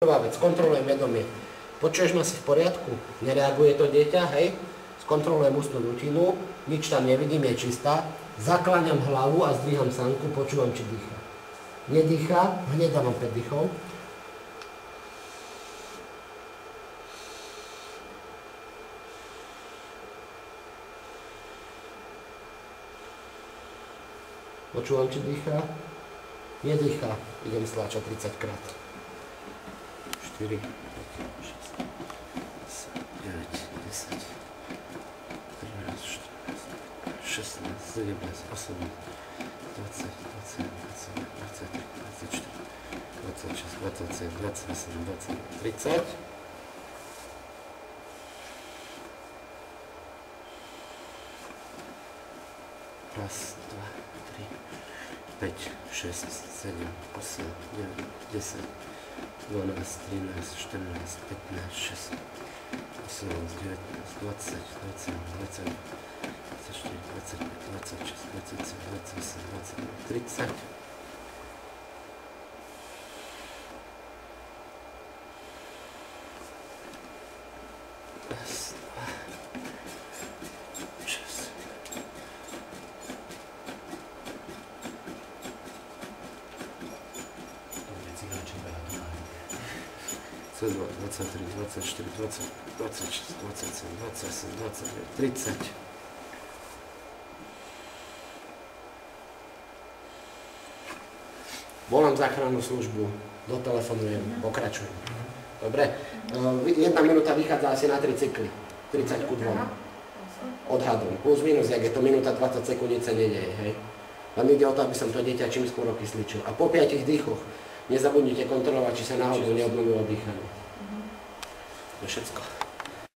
Prvá vec, kontrolujem vedomie. Počuješ ma, si v poriadku? Nereaguje to dieťa, hej? Skontrolujem ústnu dutinu, nič tam nevidím, je čistá. Zakláňam hlavu a zdvíham sanku, počúvam, či dýcha. Nedýcha, hneď dávam 5 dýchov. Počúvam, či dýcha. Nedýcha, idem stláčať 30 krát. 4, 5, 6, 9, 10, 13, 14, 16, 17, 18, 20, 21, 22, 23, 24, 26, 27, 28, 29, 30. Raz, 2, 3, 5, 6, 7, 8, 9, 10, 12, 13, 14, 15, 16, 18, 19, 20, 21, 22, 24, 25, 26, 27, 28, 29, 30. Raz, 2, 6. Це 2, 23, 24, 20, 26, 27, 28, 29, 30. Volám záchrannú službu, dotelefonujem, pokračujem. Dobre? 1 minúta vychádza asi na 3 cykly. 30 ku 2. Odhadom. Plus minus, jak je to minúta 20 sekúnd, nič sa nedeje, hej? Len ide o to, aby som to dieťa čím skôr okysličil. A po 5 dýchoch nezabudnite kontrolovať, či sa náhodou neobnovilo dýchanie. To je všetko.